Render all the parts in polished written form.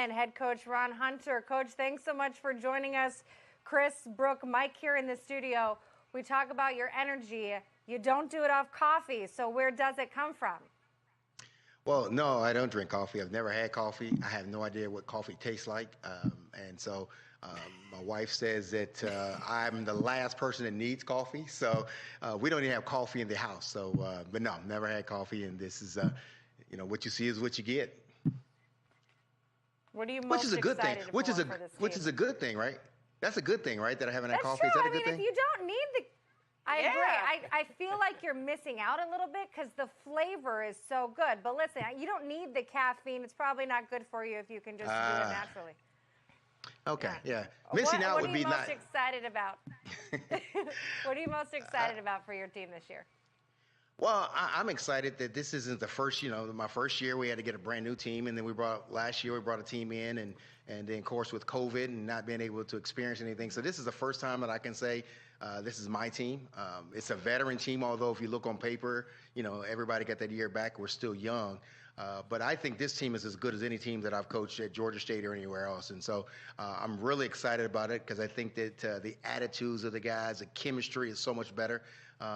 Tulane, head coach Ron Hunter. Coach, thanks so much for joining us. Chris, Brooke, Mike here in the studio. We talk about your energy. You don't do it off coffee, so where does it come from? Well, no, I don't drink coffee. I've never had coffee. I have no idea what coffee tastes like. And so my wife says that I'm the last person that needs coffee. So we don't even have coffee in the house. So, but no, never had coffee. And this is, what you see is what you get. What are you most excited for this team? Which is a good thing, right? That's a good thing, right? That I haven't had That's coffee. true. Is that a I mean, good thing? if you don't need the... I agree. I feel like you're missing out a little bit because the flavor is so good. But listen, you don't need the caffeine. It's probably not good for you if you can just do it naturally. Okay, yeah. Missing out would be What not. are you most excited about? What are you most excited about for your team this year? Well, I'm excited that this isn't the first, my first year we had to get a brand new team. And then last year we brought a team in and then of course with COVID and not being able to experience anything. So this is the first time that I can say this is my team. It's a veteran team, although if you look on paper, everybody got that year back. We're still young. But I think this team is as good as any team that I've coached at Georgia State or anywhere else. And so I'm really excited about it because I think that the attitudes of the guys, the chemistry is so much better.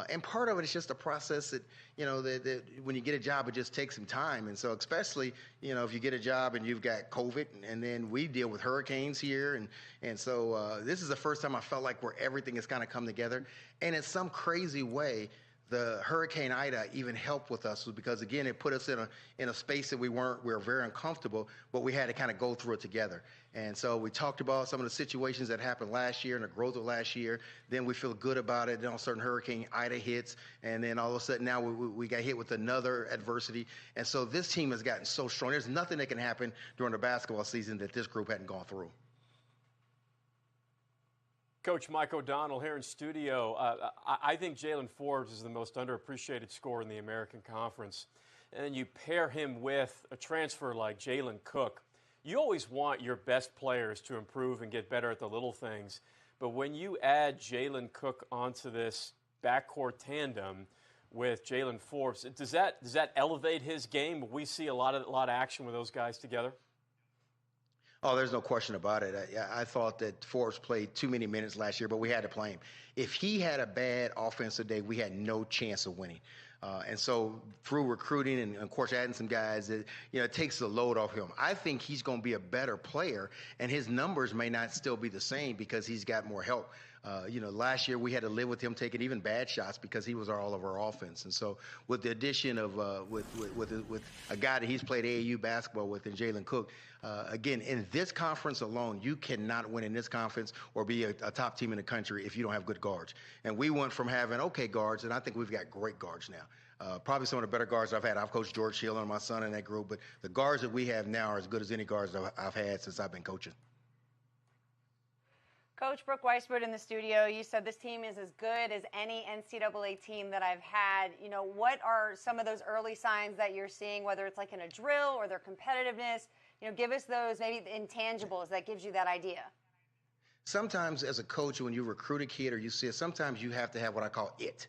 And part of it is just a process that, that when you get a job, it just takes some time. And so especially, if you get a job and you've got COVID and then we deal with hurricanes here. And so this is the first time I felt like where everything has kind of come together. And in some crazy way, the Hurricane Ida even helped with us because, again, it put us in a space that we were very uncomfortable, but we had to kind of go through it together. And so we talked about some of the situations that happened last year and the growth of last year. Then we feel good about it. Then all of a sudden Hurricane Ida hits, and then all of a sudden now we got hit with another adversity. And so this team has gotten so strong. There's nothing that can happen during the basketball season that this group hadn't gone through. Coach Mike O'Donnell here in studio. I think Jaylen Forbes is the most underappreciated scorer in the American Conference. And then you pair him with a transfer like Jalen Cook. You always want your best players to improve and get better at the little things. But when you add Jalen Cook onto this backcourt tandem with Jaylen Forbes, does that elevate his game? We see a lot of action with those guys together. Oh, there's no question about it. I thought that Forbes played too many minutes last year, but we had to play him. If he had a bad offensive day, we had no chance of winning. And so through recruiting and, of course, adding some guys, it takes the load off him. I think he's going to be a better player, and his numbers may not still be the same because he's got more help. Last year we had to live with him taking even bad shots because he was all of our offense. And so with the addition of with a guy that he's played AAU basketball with, and Jalen Cook, again, in this conference alone, you cannot win in this conference or be a top team in the country if you don't have good guards. And we went from having okay guards, and I think we've got great guards now. Probably some of the better guards I've had. I've coached George Hill and my son in that group, but the guards that we have now are as good as any guards I've had since I've been coaching. Coach Brooke Weisbrod in the studio, you said this team is as good as any NCAA team that I've had. What are some of those early signs that you're seeing, whether it's like in a drill or their competitiveness? Give us those maybe intangibles that gives you that idea. Sometimes as a coach, when you recruit a kid or you see it, sometimes you have to have what I call it.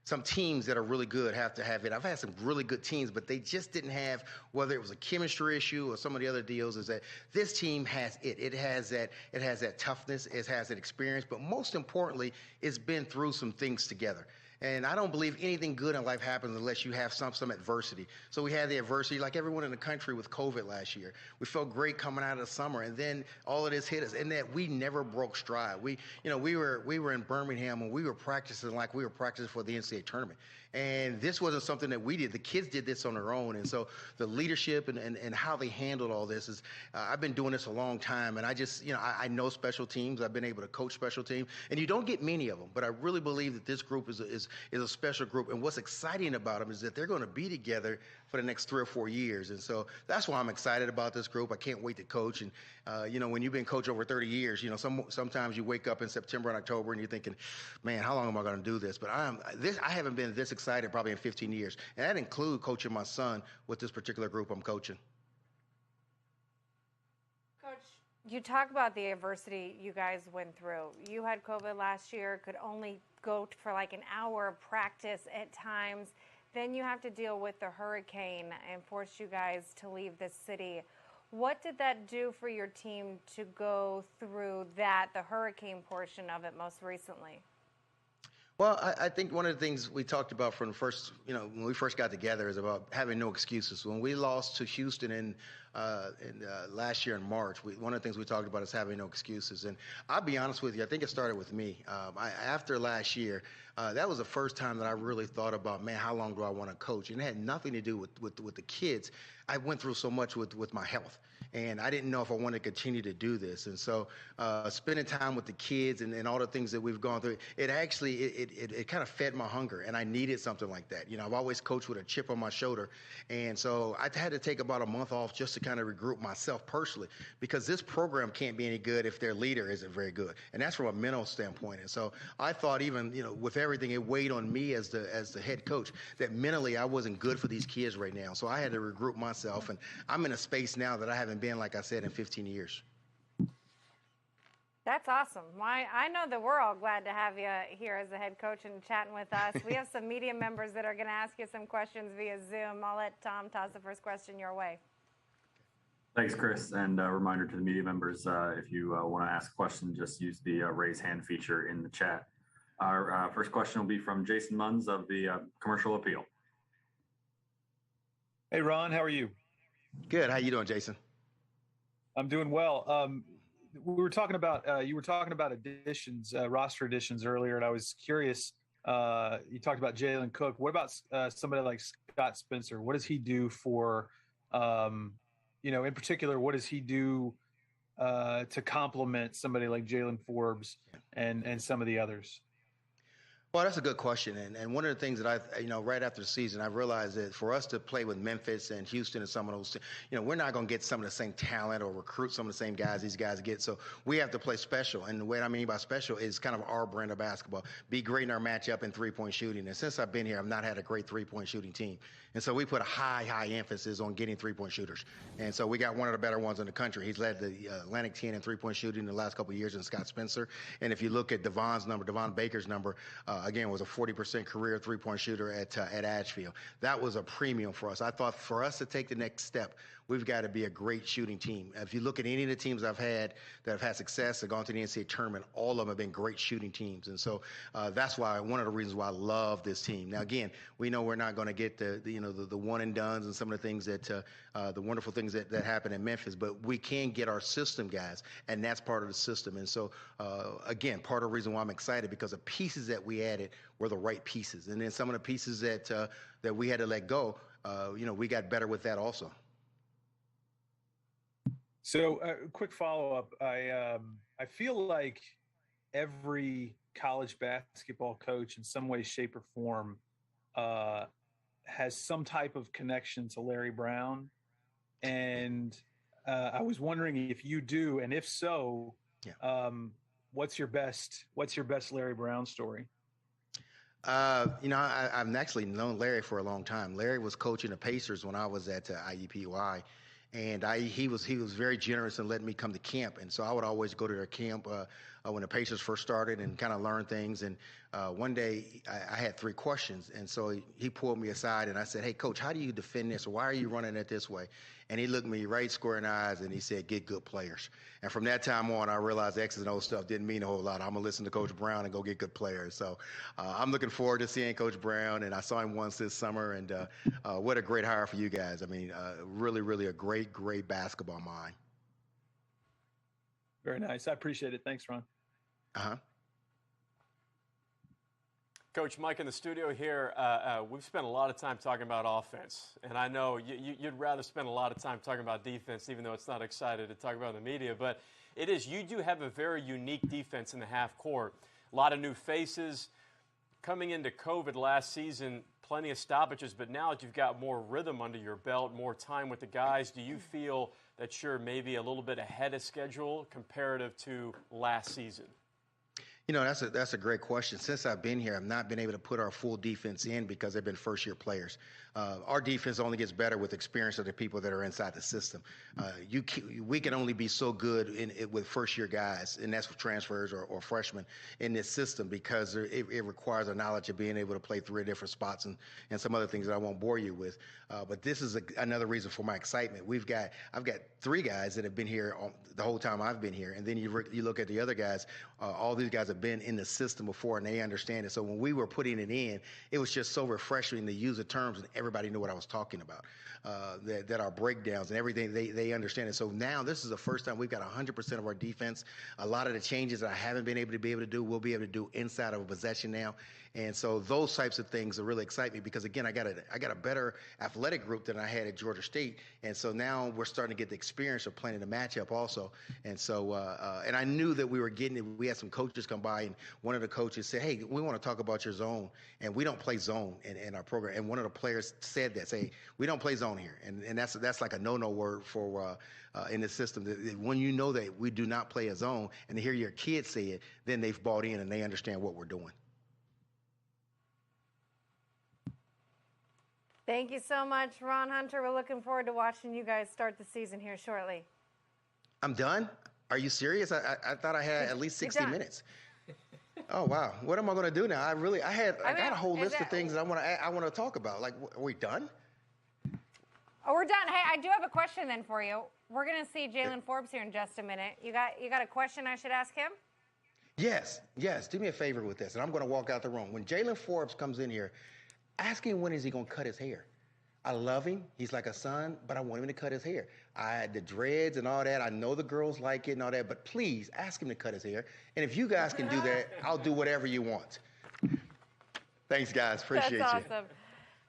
Some teams that are really good have to have it. I've had some really good teams, but they just didn't have, whether it was a chemistry issue or some of the other deals, is that this team has it. It has that toughness. It has that experience. But most importantly, it's been through some things together. And I don't believe anything good in life happens unless you have some adversity. So we had the adversity like everyone in the country with COVID last year. We felt great coming out of the summer, and then all of this hit us, and that we never broke stride. We were in Birmingham, and we were practicing like we were practicing for the NCAA tournament. And this wasn't something that we did. The kids did this on their own. And so the leadership and how they handled all this is, I've been doing this a long time. And I just, I know special teams. I've been able to coach special teams. And you don't get many of them. But I really believe that this group is a special group. And what's exciting about them is that they're going to be together for the next 3 or 4 years. And so that's why I'm excited about this group. I can't wait to coach. And, when you've been coach over 30 years, sometimes you wake up in September and October and you're thinking, man, how long am I going to do this? But I haven't been this excited probably in 15 years. And that includes coaching my son with this particular group I'm coaching. Coach, you talk about the adversity you guys went through. You had COVID last year, could only go for like an hour of practice at times. Then you have to deal with the hurricane and force you guys to leave the city. What did that do for your team to go through the hurricane portion of it most recently? Well, I think one of the things we talked about from the first, when we first got together is about having no excuses. When we lost to Houston in last year in March, one of the things we talked about is having no excuses. And I'll be honest with you, I think it started with me. After last year, that was the first time that I really thought about, man, how long do I want to coach? And it had nothing to do with the kids. I went through so much with my health, and I didn't know if I wanted to continue to do this. And so spending time with the kids and all the things that we've gone through, it actually, it kind of fed my hunger, and I needed something like that. I've always coached with a chip on my shoulder, and so I had to take about a month off just to kind of regroup myself personally, because this program can't be any good if their leader isn't very good, and that's from a mental standpoint. And so I thought, even with everything, it weighed on me as the head coach, that mentally I wasn't good for these kids right now. So I had to regroup myself, and I'm in a space now that I haven't been, like I said, in 15 years. That's awesome. I know that we're all glad to have you here as the head coach and chatting with us. We have some media members that are going to ask you some questions via Zoom. I'll let Tom toss the first question your way. Thanks, Chris. And a reminder to the media members, if you want to ask a question, just use the raise hand feature in the chat. Our first question will be from Jason Munz of the Commercial Appeal. Hey, Ron, how are you? Good. How you doing, Jason? I'm doing well. We were talking about you were talking about additions, roster additions earlier, and I was curious. You talked about Jaylen Cook. What about somebody like Scott Spencer? What does he do for, in particular, what does he do to complement somebody like Jaylen Forbes and some of the others? Well, that's a good question. And one of the things that right after the season, I realized that for us to play with Memphis and Houston and some of those, we're not going to get some of the same talent or recruit some of the same guys these guys get. So we have to play special. And what I mean by special is kind of our brand of basketball. Be great in our matchup in three-point shooting. And since I've been here, I've not had a great three-point shooting team. And so we put a high emphasis on getting three-point shooters. And so we got one of the better ones in the country. He's led the Atlantic 10 in three-point shooting in the last couple of years in Scott Spencer. And if you look at Devon Baker's number, again, was a 40% career three-point shooter at Asheville. That was a premium for us. I thought for us to take the next step, we've got to be a great shooting team. If you look at any of the teams I've had that have had success, that gone to the NCAA tournament, all of them have been great shooting teams. And so that's why one of the reasons why I love this team. Now, again, we know we're not going to get the one and dones and some of the things that the wonderful things that happen in Memphis, but we can get our system guys, and that's part of the system. And so again, part of the reason why I'm excited, because the pieces that we added were the right pieces, and then some of the pieces that we had to let go, we got better with that also. So, quick follow-up. I feel like every college basketball coach in some way, shape, or form has some type of connection to Larry Brown. And I was wondering if you do, and if so, what's your best Larry Brown story? I've actually known Larry for a long time. Larry was coaching the Pacers when I was at IUPUI. And he was very generous in letting me come to camp. And so I would always go to their camp when the Pacers first started and kind of learn things. And one day I had 3 questions. And so he pulled me aside and I said, "Hey, Coach, how do you defend this? Or why are you running it this way?" And he looked me right square in the eyes and he said, "Get good players." And from that time on, I realized X's and O's stuff didn't mean a whole lot. I'm going to listen to Coach Brown and go get good players. So I'm looking forward to seeing Coach Brown. And I saw him once this summer. And what a great hire for you guys. I mean, really, really a great basketball mind. Very nice. I appreciate it. Thanks, Ron. Coach Mike in the studio here. We've spent a lot of time talking about offense, and I know you'd rather spend a lot of time talking about defense, even though it's not excited to talk about in the media. But it is. You do have a very unique defense in the half court. A lot of new faces coming into COVID last season. Plenty of stoppages, but now that you've got more rhythm under your belt, more time with the guys, do you feel that you're maybe a little bit ahead of schedule comparative to last season? That's a great question. Since I've been here, I've not been able to put our full defense in because they've been first-year players. Our defense only gets better with experience of the people that are inside the system. We can only be so good with first-year guys, and that's for transfers or freshmen in this system because it requires a knowledge of being able to play 3 different spots and some other things that I won't bore you with. But this is another reason for my excitement. I've got 3 guys that have been here the whole time I've been here, and then you look at the other guys. All these guys have been in the system before, and they understand it. So when we were putting it in, it was just so refreshing to use the terms, and everybody knew what I was talking about. That our breakdowns and everything, they understand it. So now this is the first time we've got 100% of our defense. A lot of the changes that I haven't been able to do, we'll be able to do inside of a possession now. And so those types of things are really excite me because, again, I got a better athletic group than I had at Georgia State. And so now we're starting to get the experience of playing the matchup also. And so and I knew that we were getting it. We had some coaches come by, and one of the coaches said, hey, we want to talk about your zone. And we don't play zone in our program. And one of the players said that, say, we don't play zone here. And that's like a no-no word for in the system. When you know that we do not play a zone and to hear your kids say it, then they've bought in and they understand what we're doing. Thank you so much, Ron Hunter. We're looking forward to watching you guys start the season here shortly. I'm done? Are you serious? I thought I had at least 60 minutes. Oh, wow. What am I going to do now? I got a whole list of things that I want to talk about. Like, are we done? Oh, we're done. Hey, I do have a question then for you. We're going to see Jaylen Forbes here in just a minute. You got a question I should ask him? Yes. Do me a favor with this, and I'm going to walk out the room. When Jaylen Forbes comes in here, ask him when is he going to cut his hair. I love him. He's like a son, but I want him to cut his hair. The dreads and all that, I know the girls like it and all that, but please ask him to cut his hair. And if you guys can do that, I'll do whatever you want. Thanks, guys. Appreciate you. That's awesome.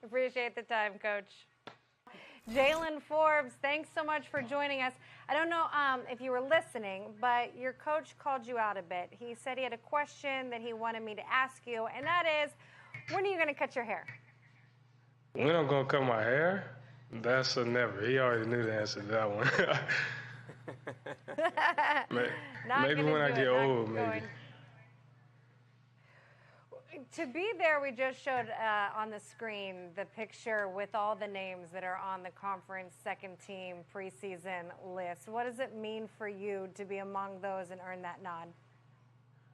Appreciate the time, Coach. Jaylen Forbes, thanks so much for joining us. I don't know if you were listening, but your coach called you out a bit. He said he had a question that he wanted me to ask you, and that is, when are you going to cut your hair? When I'm going to cut my hair? That's a never. He already knew the answer to that one. Maybe when I get old, maybe. To be there, we just showed on the screen the picture with all the names that are on the conference second team preseason list. What does it mean for you to be among those and earn that nod?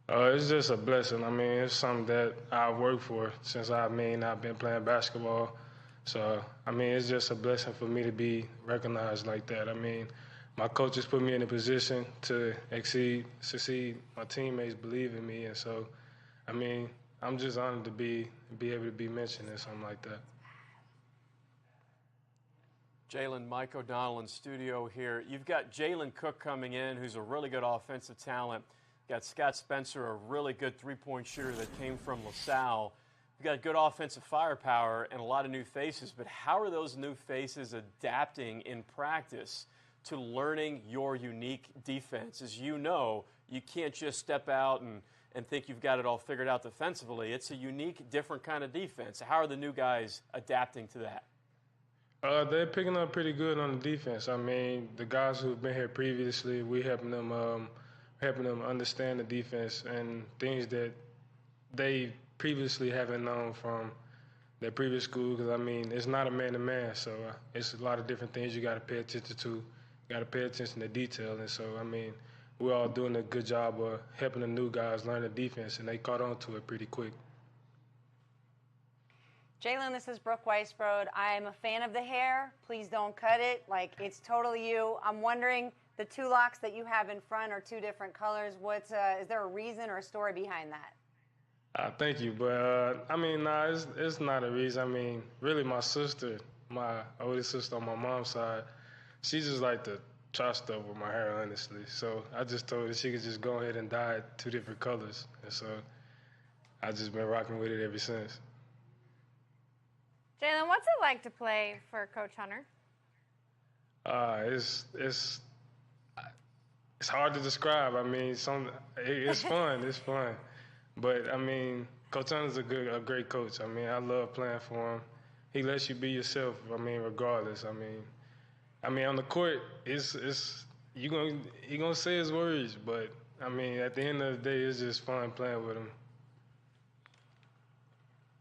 It's just a blessing. I mean, it's something that I've worked for since I've been playing basketball. So, I mean, it's just a blessing for me to be recognized like that. I mean, my coaches put me in a position to succeed. My teammates believe in me. And so, I mean, I'm just honored to be able to be mentioned in something like that. Jaylen, Mike O'Donnell in studio here. You've got Jalen Cook coming in, who's a really good offensive talent. You've got Scott Spencer, a really good three-point shooter that came from LaSalle. You've got good offensive firepower and a lot of new faces, but how are those new faces adapting in practice to learning your unique defense? As you know, you can't just step out and think you've got it all figured out defensively. It's a unique, different kind of defense. How are the new guys adapting to that? They're picking up pretty good on the defense. I mean, the guys who've been here previously, we helping them understand the defense and things that they previously haven't known from their previous school. Because, I mean, it's not a man-to-man, so it's a lot of different things you got to pay attention to. You got to pay attention to detail. And so, I mean, we're all doing a good job of helping the new guys learn the defense, and they caught on to it pretty quick. Jaylen, this is Brooke Weisbrod. I'm a fan of the hair. Please don't cut it. Like, it's totally you. I'm wondering, the two locks that you have in front are two different colors. Is there a reason or a story behind that? Thank you, but I mean, nah, it's not a reason. I mean, really, my sister, my oldest sister on my mom's side, she just like to try stuff with my hair, honestly. So I just told her she could just go ahead and dye it two different colors, and so I just been rocking with it ever since. Jaylen, what's it like to play for Coach Hunter? It's hard to describe. I mean, it's fun. It's fun. But, I mean, Coach Hunter's a great coach. I mean, I love playing for him. He lets you be yourself, I mean, regardless. I mean, on the court, he gonna say his words, but I mean, at the end of the day, it's just fun playing with them.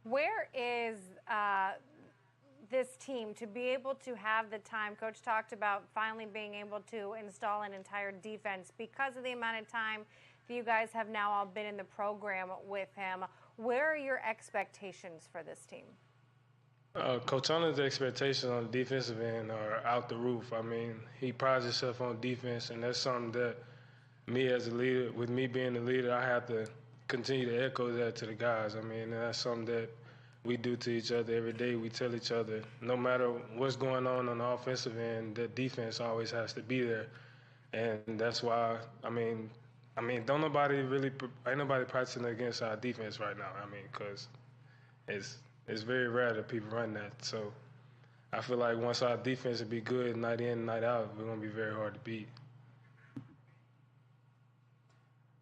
Where is this team to be able to have the time? Coach talked about finally being able to install an entire defense because of the amount of time that you guys have now all been in the program with him. Where are your expectations for this team? Coach Hunter's expectations on the defensive end are out the roof. I mean, he prides himself on defense, and that's something that me as a leader, with me being the leader, I have to continue to echo that to the guys. I mean, and that's something that we do to each other every day. We tell each other, no matter what's going on the offensive end, that defense always has to be there. And that's why, ain't nobody practicing against our defense right now. I mean, because it's very rare that people run that. So I feel like once our defense will be good night in, night out, we're going to be very hard to beat.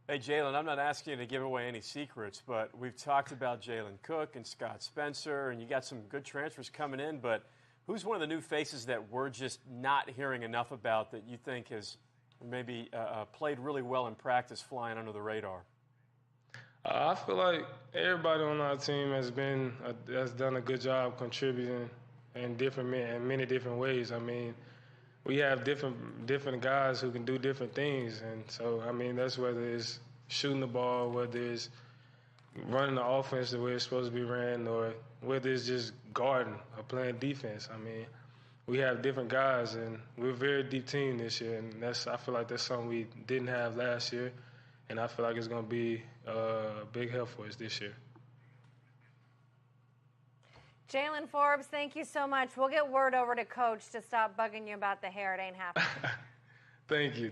Hey, Jaylen, I'm not asking you to give away any secrets, but we've talked about Jalen Cook and Scott Spencer, and you got some good transfers coming in, but who's one of the new faces that we're just not hearing enough about that you think has maybe played really well in practice flying under the radar? I feel like everybody on our team has done a good job contributing in many different ways. I mean, we have different guys who can do different things, and so I mean that's whether it's shooting the ball, whether it's running the offense the way it's supposed to be ran, or whether it's just guarding or playing defense. I mean, we have different guys, and we're a very deep team this year, and I feel like that's something we didn't have last year, and I feel like it's going to be a big help for us this year. Jaylen Forbes, thank you so much. We'll get word over to Coach to stop bugging you about the hair. It ain't happening. Thank you.